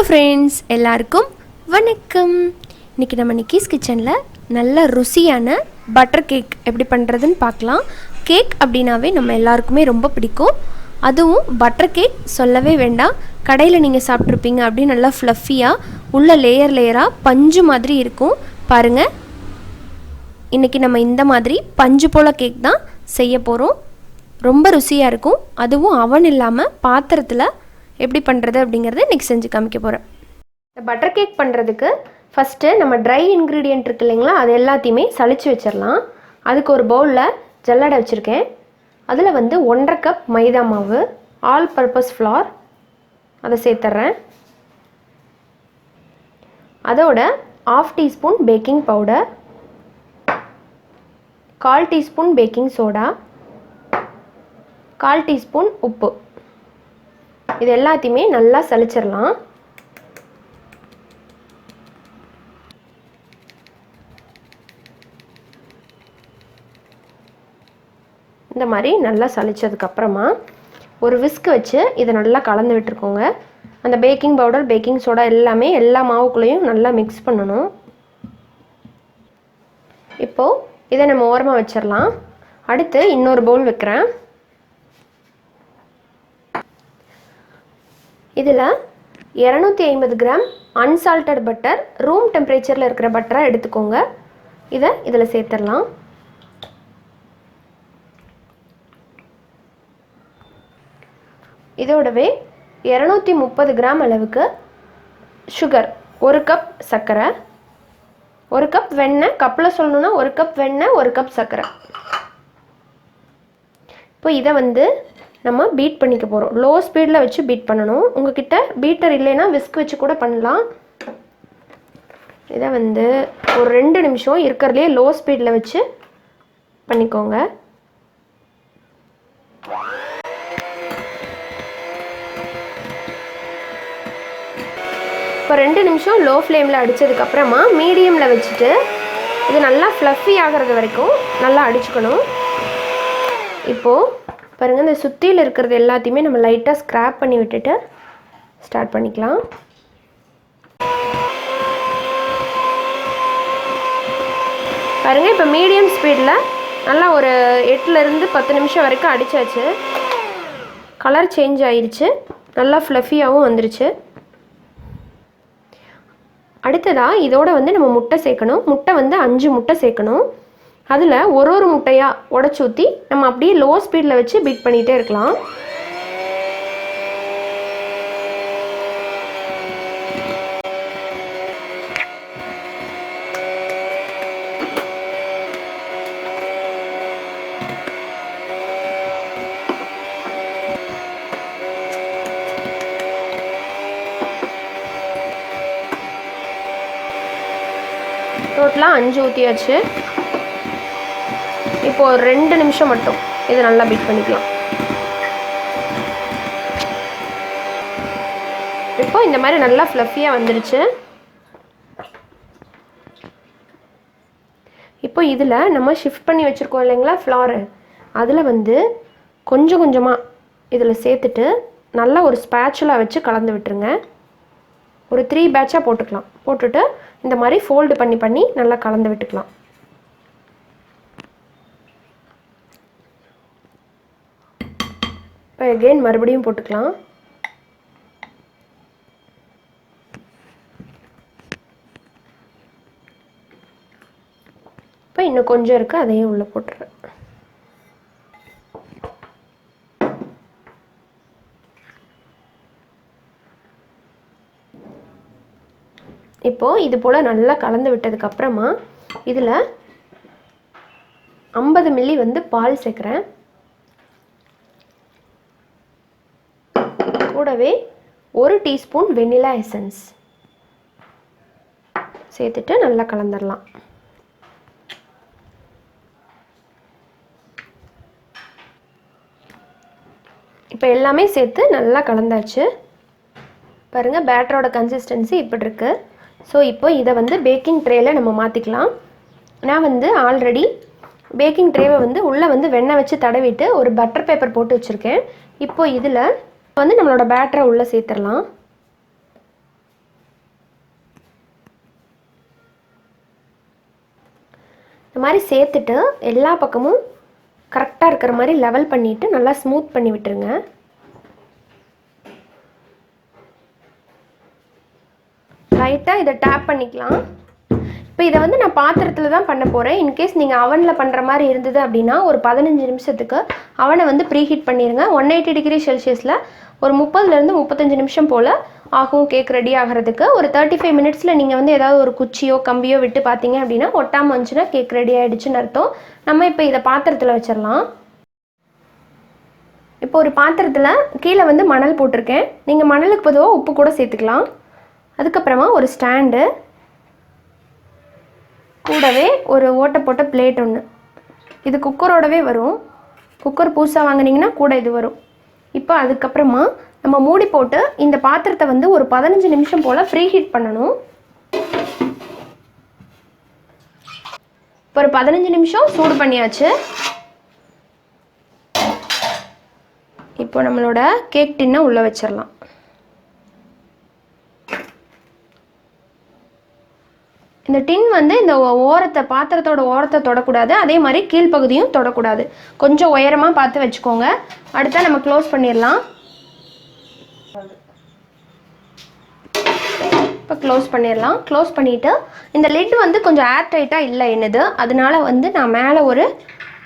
Friends, எல்லாருக்கும் வணக்கம். இன்றைக்கி நம்ம நிக்கீஸ் கிச்சனில் நல்ல ருசியான பட்டர் கேக் எப்படி பண்ணுறதுன்னு பார்க்கலாம். கேக் அப்படின்னாவே நம்ம எல்லாருக்குமே ரொம்ப பிடிக்கும். அதுவும் பட்டர் கேக் சொல்லவே வேண்டாம். கடையில் நீங்கள் சாப்பிட்ருப்பீங்க அப்படின்னு நல்லா ஃப்ளஃபியாக உள்ள லேயர் லேயராக பஞ்சு மாதிரி இருக்கும். பாருங்கள், இன்றைக்கி நம்ம இந்த மாதிரி பஞ்சு போல் கேக் தான் செய்ய போகிறோம். ரொம்ப ருசியாக இருக்கும். அதுவும் அவன் இல்லாமல் பாத்திரத்தில் எப்படி பண்ணுறது அப்படிங்கிறத இன்றைக்கி செஞ்சு காமிக்க போகிறேன். இந்த பட்டர் கேக் பண்ணுறதுக்கு ஃபஸ்ட்டு நம்ம ட்ரை இன்க்ரீடியன்ட் இருக்குது இல்லைங்களா, அது எல்லாத்தையுமே சளிச்சு வச்சிடலாம். அதுக்கு ஒரு பவுலில் ஜல்லடை வச்சுருக்கேன். அதில் 1.5 கப் மைதா மாவு, ஆல் பர்பஸ் ஃப்ளார் அதை சேர்த்துட்றேன். அதோட 1/2 teaspoon baking powder, 1/4 teaspoon baking soda, 1/4 teaspoon உப்பு, இது எல்லாத்தையுமே நல்லா சலிச்சிடலாம். இந்த மாதிரி நல்லா சலிச்சதுக்கப்புறமா ஒரு விஸ்க் வச்சு இதை நல்லா கலந்து விட்டுருக்கோங்க. அந்த பேக்கிங் பவுடர், பேக்கிங் சோடா எல்லாமே எல்லா மாவுக்குள்ளேயும் நல்லா மிக்ஸ் பண்ணணும். இப்போது இதை நம்ம ஓரமாக வச்சிடலாம். அடுத்து இன்னொரு பவுல் வைக்கிறேன். இதில் 250 கிராம் அன்சால்டட் பட்டர், ரூம் டெம்பரேச்சரில் இருக்கிற பட்டராக எடுத்துக்கோங்க. இதில் சேர்த்துடலாம். இதோடவே 230 கிராம் அளவுக்கு சுகர், 1 கப் சர்க்கரை, 1 கப் வெண்ணெய், கப்பில் சொல்லணுன்னா 1 கப் வெண்ணெய், 1 கப் சர்க்கரை. இப்போ இதை நம்ம பீட் பண்ணிக்க போகிறோம். லோ ஸ்பீடில் வச்சு பீட் பண்ணணும். உங்கள்கிட்ட பீட்டர் இல்லைன்னா விஸ்க் வச்சு கூட பண்ணலாம். இதை ஒரு 2 நிமிஷம் இருக்கிறதுலே லோ ஸ்பீடில் வச்சு பண்ணிக்கோங்க. இப்போ 2 நிமிஷம் லோ ஃப்ளேமில் அடித்ததுக்கப்புறமா மீடியமில் வச்சுட்டு இது நல்லா ஃப்ளஃபி ஆகிறது வரைக்கும் நல்லா அடிச்சுக்கணும். இப்போது பாருங்கள், இந்த சுற்றியில் இருக்கிறது எல்லாத்தையுமே நம்ம லைட்டாக ஸ்க்ராப் பண்ணி விட்டுட்டு ஸ்டார்ட் பண்ணிக்கலாம். பாருங்கள், இப்போ மீடியம் ஸ்பீடில் நல்லா ஒரு 8லேருந்து 10 நிமிஷம் வரைக்கும் அடித்தாச்சு. கலர் சேஞ்ச் ஆயிடுச்சு, நல்லா ஃப்ளஃபியாகவும் வந்துருச்சு. அடுத்ததாக இதோட நம்ம முட்டை சேர்க்கணும். முட்டை 5 முட்டை சேர்க்கணும். அதில் ஒரு முட்டையாக உடச்சி ஊற்றி நம்ம அப்படியே லோ ஸ்பீடில் வச்சு பீட் பண்ணிகிட்டே இருக்கலாம். டோட்டலாக 5 ஊற்றியாச்சு. இப்போ ஒரு 2 நிமிஷம் மட்டும் இதை நல்லா பீட் பண்ணிக்கலாம். இப்போ இந்த மாதிரி நல்லா ஃப்ளஃபியாக வந்துடுச்சு. இப்போ இதில் நம்ம ஷிஃப்ட் பண்ணி வச்சுருக்கோம் இல்லைங்களா ஃப்ளாரு, அதில் கொஞ்சம் கொஞ்சமாக இதில் சேர்த்துட்டு நல்லா ஒரு ஸ்பேச்சுலா வச்சு கலந்து விட்டுருங்க. ஒரு 3 பேட்சாக போட்டுக்கலாம். போட்டுட்டு இந்த மாதிரி ஃபோல்டு பண்ணி பண்ணி நல்லா கலந்து விட்டுக்கலாம். இப்போ அகெயின் மறுபடியும் போட்டுக்கலாம். இப்போ இன்னும் கொஞ்சம் இருக்குது, அதையும் உள்ளே போட்டுறேன். இப்போது இது போல் நல்லா கலந்து விட்டதுக்கப்புறமா இதில் 50 மில்லி பால் சேர்க்குறேன். கூடவே 1 டீஸ்பூன் வெனிலா எசன்ஸ் சேர்த்துட்டு நல்லா கலந்துடலாம். இப்போ எல்லாமே சேர்த்து நல்லா கலந்தாச்சு. பாருங்கள், பேட்டரோட கன்சிஸ்டன்சி இப்படி இருக்குது. ஸோ இப்போ இதை பேக்கிங் ட்ரேயில் நம்ம மாற்றிக்கலாம். நான் ஆல்ரெடி பேக்கிங் ட்ரேவை உள்ளே வெண்ணெய் வச்சு தடவிட்டு ஒரு பட்டர் பேப்பர் போட்டு வச்சுருக்கேன். இப்போ இதில் நம்மளோட பேட்டரை உள்ளே சேர்த்துடலாம். இந்த மாதிரி சேர்த்துட்டு எல்லா பக்கமும் கரெக்டாக இருக்கிற மாதிரி லெவல் பண்ணிவிட்டு நல்லா ஸ்மூத் பண்ணி விட்டுருங்க. லைட்டாக இதை டேப் பண்ணிக்கலாம். இப்போ இதை வந்து நான் பாத்திரத்தில் தான் பண்ண போகிறேன். இன்கேஸ் நீங்கள் அவனில் பண்ணுற மாதிரி இருந்தது அப்படின்னா ஒரு 15 நிமிஷத்துக்கு அவனை வந்து ப்ரீஹீட் பண்ணிடுங்க. 180 டிகிரி செல்சியஸில் ஒரு 30லேருந்து 35 நிமிஷம் போல் ஆகும் கேக் ரெடி ஆகிறதுக்கு. ஒரு 35 மினிட்ஸில் நீங்கள் வந்து ஏதாவது ஒரு குச்சியோ கம்பியோ விட்டு பார்த்தீங்க அப்படின்னா ஒட்டாமல் வந்துச்சுன்னா கேக் ரெடி ஆகிடுச்சுன்னு அர்த்தம். நம்ம இப்போ இதை பாத்திரத்தில் வச்சிடலாம். இப்போ ஒரு பாத்திரத்தில் கீழே வந்து மணல் போட்டிருக்கேன். நீங்கள் மணலுக்கு பொதுவாக உப்பு கூட சேர்த்துக்கலாம். அதுக்கப்புறமா ஒரு ஸ்டாண்டு, கூடவே ஒரு ஓட்டை போட்ட பிளேட் ஒன்று. இது குக்கரோடவே வரும். குக்கர் புதுசாக வாங்கினீங்கன்னா கூட இது வரும். இப்போ அதுக்கப்புறமா நம்ம மூடி போட்டு இந்த பாத்திரத்தை வந்து ஒரு 15 நிமிஷம் போல் ப்ரீ ஹீட் பண்ணணும். இப்போ ஒரு 15 நிமிஷம் சூடு பண்ணியாச்சு. இப்போ நம்மளோட கேக் டின்னை உள்ளே வச்சிடலாம். இந்த டின் வந்து இந்த ஓரத்தை பாத்திரத்தோட ஓரத்தை தொடக்கூடாது, அதே மாதிரி கீழ்ப்பகுதியும் தொடக்கூடாது. கொஞ்சம் உயரமாக பார்த்து வச்சுக்கோங்க. அடுத்தா நம்ம க்ளோஸ் பண்ணிடலாம். இப்போ க்ளோஸ் பண்ணிடலாம். க்ளோஸ் பண்ணிவிட்டு இந்த லிட் வந்து கொஞ்சம் ஏர் டைட்டாக இல்லை என்னது, அதனால வந்து நான் மேலே ஒரு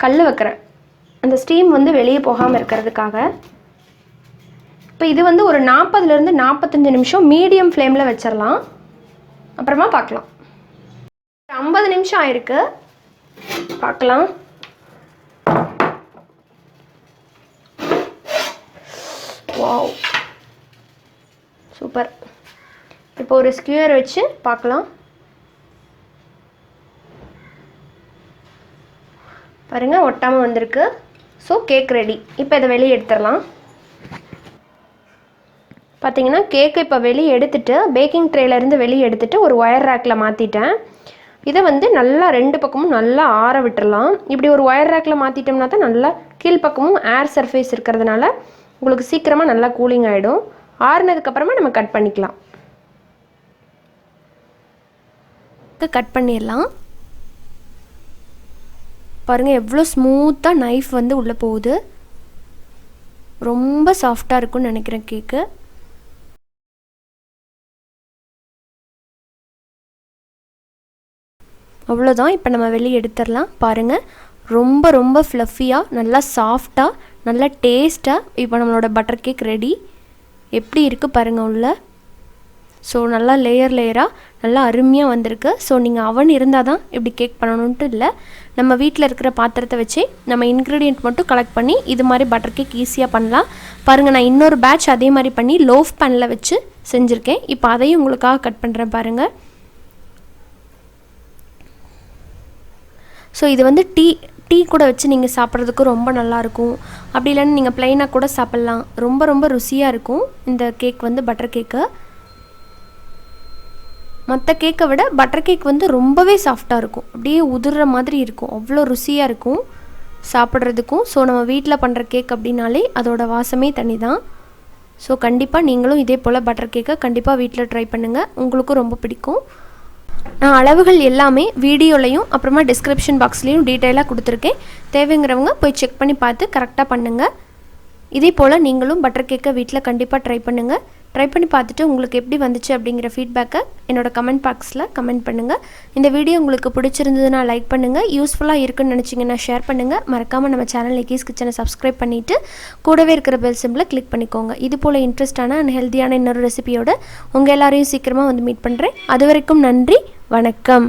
கல் வைக்கிறேன், அந்த ஸ்டீம் வந்து வெளியே போகாமல் இருக்கிறதுக்காக. இப்போ இது வந்து ஒரு 40லேருந்து 45 நிமிஷம் மீடியம் ஃப்ளேமில் வச்சிடலாம். அப்புறமா பார்க்கலாம். 50 நிமிஷம் ஆயிருக்கு, பார்க்கலாம். Wow, super. இப்போ ஒரு ஸ்கியூர் வச்சு பார்க்கலாம். பாருங்கள், ஒட்டாமல் வந்திருக்கு. So cake ready. இப்போ இதை வெளியே எடுத்துடலாம். பார்த்தீங்கன்னா கேக்கு இப்போ வெளியே எடுத்துகிட்டு பேக்கிங் ட்ரேலேருந்து வெளியே எடுத்துகிட்டு ஒரு ஒயர் ரேக்கில் மாற்றிட்டேன். இதை வந்து நல்லா 2 பக்கமும் நல்லா ஆற விட்டுடலாம். இப்படி ஒரு ஒயர் ரேக்கில் மாற்றிட்டோம்னா தான் நல்லா கீழ்ப்பக்கமும் ஏர் சர்ஃபேஸ் இருக்கிறதுனால உங்களுக்கு சீக்கிரமாக நல்லா கூலிங் ஆகிடும். ஆறுனதுக்கப்புறமா நம்ம கட் பண்ணிக்கலாம். கட் பண்ணிடலாம். பாருங்கள் எவ்வளோ ஸ்மூத்தாக நைஃப் வந்து உள்ளே போகுது. ரொம்ப சாஃப்டாக இருக்கும்னு நினைக்கிறேன் கேக்கு. அவ்வளோதான். இப்போ நம்ம வெளியே எடுத்துடலாம். பாருங்கள், ரொம்ப ரொம்ப ஃப்ளஃபியாக நல்லா சாஃப்டாக நல்லா டேஸ்ட்டாக இப்போ நம்மளோட பட்டர் கேக் ரெடி. எப்படி இருக்குது பாருங்கள் உள்ள. ஸோ நல்லா லேயராக நல்லா அருமையாக வந்திருக்கு. ஸோ நீங்கள் அவன் இருந்தால் தான் இப்படி கேக் பண்ணணுன்ட்டு இல்லை, நம்ம வீட்டில் இருக்கிற பாத்திரத்தை வச்சு நம்ம இன்க்ரீடியன்ட் மட்டும் கலெக்ட் பண்ணி இது மாதிரி பட்டர் கேக் ஈஸியாக பண்ணலாம். பாருங்கள், நான் இன்னொரு பேட்ச் அதே மாதிரி பண்ணி லோஃப் பேனில் வச்சு செஞ்சுருக்கேன். இப்போ அதையும் உங்களுக்காக கட் பண்ணுறேன் பாருங்கள். ஸோ இது வந்து டீ கூட வச்சு நீங்கள் சாப்பிட்றதுக்கு ரொம்ப நல்லாயிருக்கும். அப்படி இல்லைன்னு நீங்கள் ப்ளைனாக கூட சாப்பிட்லாம். ரொம்ப ரொம்ப ருசியாக இருக்கும் இந்த கேக் வந்து பட்டர் கேக்கு. மற்ற கேக்கை விட பட்டர் கேக் வந்து ரொம்பவே சாஃப்டாக இருக்கும், அப்படியே உதிர்ற மாதிரி இருக்கும். அவ்வளோ ருசியாக இருக்கும் சாப்பிட்றதுக்கும். ஸோ நம்ம வீட்டில் பண்ணுற கேக் அப்படின்னாலே அதோட வாசமே தனி தான். ஸோ கண்டிப்பாக நீங்களும் இதே போல் பட்டர் கேக்கை கண்டிப்பாக வீட்டில் ட்ரை பண்ணுங்கள், உங்களுக்கும் ரொம்ப பிடிக்கும். நான் அளவுகள் எல்லாமே வீடியோலையும் அப்புறமா டிஸ்கிரிப்ஷன் பாக்ஸ்லேயும் டீட்டெயிலாக கொடுத்துருக்கேன். தேவைங்கிறவங்க போய் செக் பண்ணி பார்த்து கரெக்டாக பண்ணுங்கள். இதே போல் நீங்களும் பட்டர் கேக்கை வீட்டில் கண்டிப்பாக ட்ரை பண்ணுங்கள். ட்ரை பண்ணி பார்த்துட்டு உங்களுக்கு எப்படி வந்துச்சு அப்படிங்கிற ஃபீட்பேக்கை என்னோடய கமெண்ட் பாக்ஸில் கமெண்ட் பண்ணுங்கள். இந்த வீடியோ உங்களுக்கு பிடிச்சிருந்ததுன்னா லைக் பண்ணுங்கள், யூஸ்ஃபுல்லாக இருக்குன்னு நினச்சிங்கன்னா ஷேர் பண்ணுங்கள். மறக்காமல் நம்ம சேனல் நிக்கீஸ் கிச்சனை சப்ஸ்கிரைப் பண்ணிவிட்டு கூடவே இருக்கிற பெல் சிம்பிளை கிளிக் பண்ணிக்கோங்க. இது போல் இன்ட்ரெஸ்டான அண்ட் ஹெல்த்தியான இன்னொரு ரெசிபியோட உங்கள் எல்லாரையும் சீக்கிரமாக வந்து மீட் பண்ணுறேன். அது வரைக்கும் நன்றி, வணக்கம்.